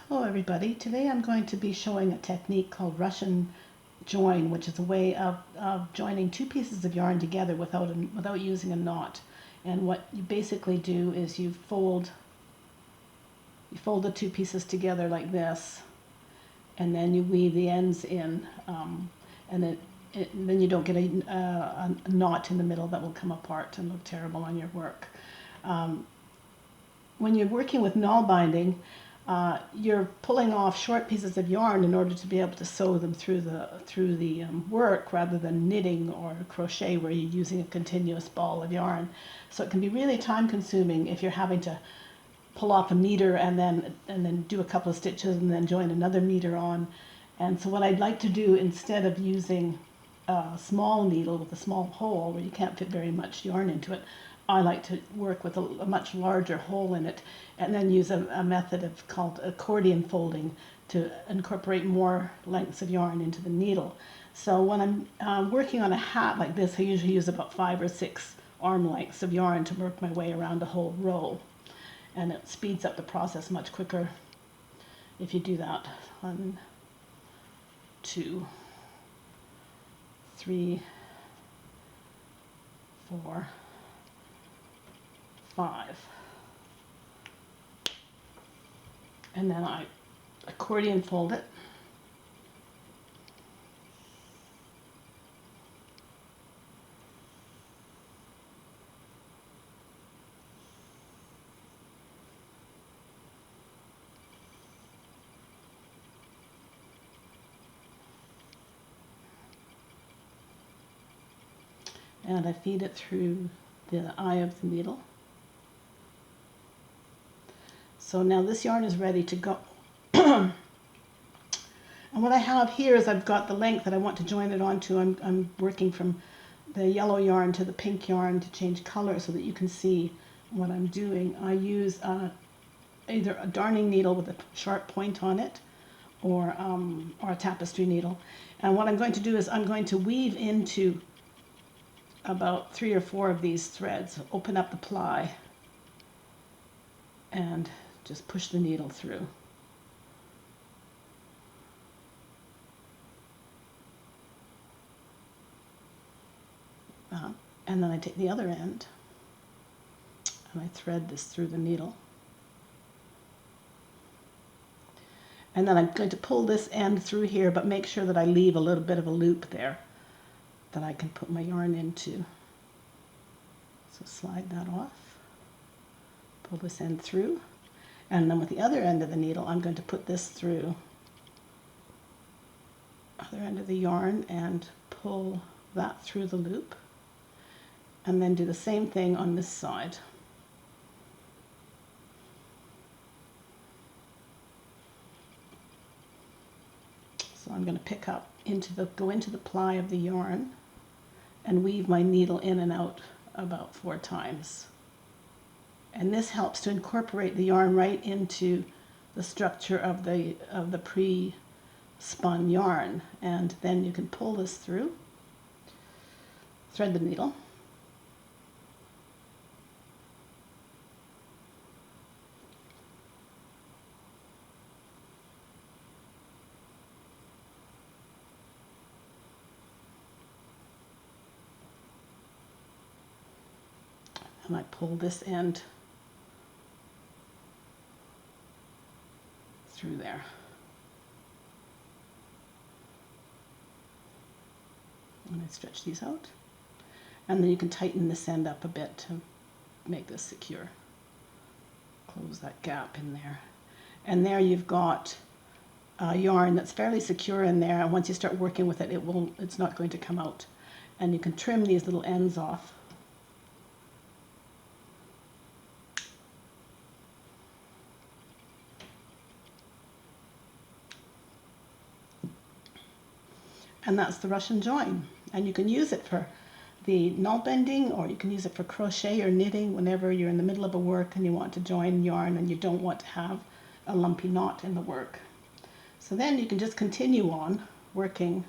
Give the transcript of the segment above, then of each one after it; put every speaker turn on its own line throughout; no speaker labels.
Hello everybody. Today I'm going to be showing a technique called Russian join, which is a way of joining two pieces of yarn together without using a knot. And what you basically do is you fold the two pieces together like this, and then you weave the ends in, and then you don't get a knot in the middle that will come apart and look terrible on your work. When you're working with Nalbinding, you're pulling off short pieces of yarn in order to be able to sew them through the work, rather than knitting or crochet where you're using a continuous ball of yarn. So it can be really time consuming if you're having to pull off a meter and then do a couple of stitches and then join another meter on. And so what I'd like to do, instead of using a small needle with a small hole where you can't fit very much yarn into it, I like to work with a much larger hole in it, and then use a method called accordion folding to incorporate more lengths of yarn into the needle. So when I'm working on a hat like this, I usually use about 5 or 6 arm lengths of yarn to work my way around a whole row, and it speeds up the process much quicker if you do that. 1, 2, 3, 4, 5. And then I accordion fold it. And I feed it through the eye of the needle. So now this yarn is ready to go. And what I have here is I've got the length that I want to join it onto. I'm working from the yellow yarn to the pink yarn to change color so that you can see what I'm doing. I use either a darning needle with a sharp point on it, or a tapestry needle. And what I'm going to do is I'm going to weave into about 3 or 4 of these threads, open up the ply, and just push the needle through. And then I take the other end and I thread this through the needle. And then I'm going to pull this end through here, but make sure that I leave a little bit of a loop there that I can put my yarn into. So slide that off, pull this end through, and then with the other end of the needle I'm going to put this through other end of the yarn and pull that through the loop, and then do the same thing on this side. So I'm going to pick up go into the ply of the yarn and weave my needle in and out about 4 times. And this helps to incorporate the yarn right into the structure of the pre-spun yarn. And then you can pull this through, thread the needle, and I pull this end through there. And I stretch these out, and then you can tighten this end up a bit to make this secure. Close that gap in there, and there you've got yarn that's fairly secure in there, and once you start working with it, it's not going to come out. And you can trim these little ends off. And that's the Russian join. And you can use it for the Nalbinding, or you can use it for crochet or knitting whenever you're in the middle of a work and you want to join yarn and you don't want to have a lumpy knot in the work. So then you can just continue on working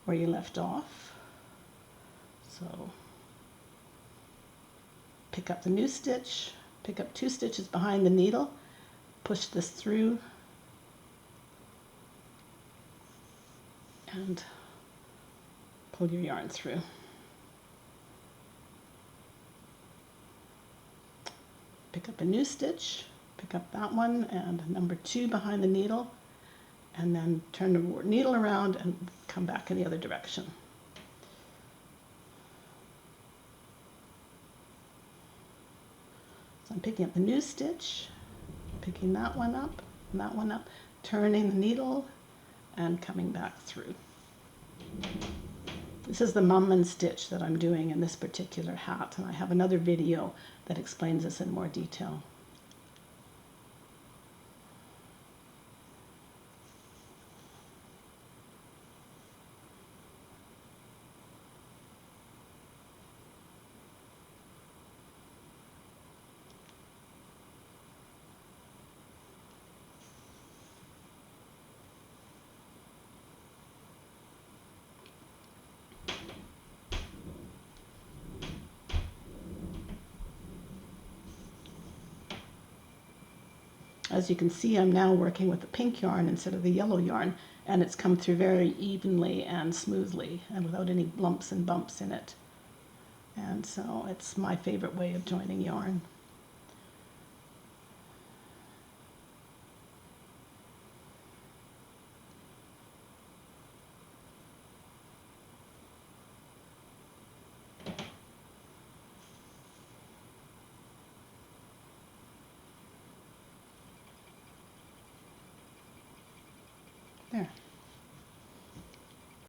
where you left off. So pick up the new stitch, pick up 2 stitches behind the needle, push this through and pull your yarn through. Pick up a new stitch, pick up that one and number 2 behind the needle, and then turn the needle around and come back in the other direction. So I'm picking up a new stitch, picking that one up and that one up, turning the needle and coming back through. This is the mum and stitch that I'm doing in this particular hat, and I have another video that explains this in more detail. As you can see, I'm now working with the pink yarn instead of the yellow yarn, and it's come through very evenly and smoothly and without any lumps and bumps in it. And so it's my favorite way of joining yarn.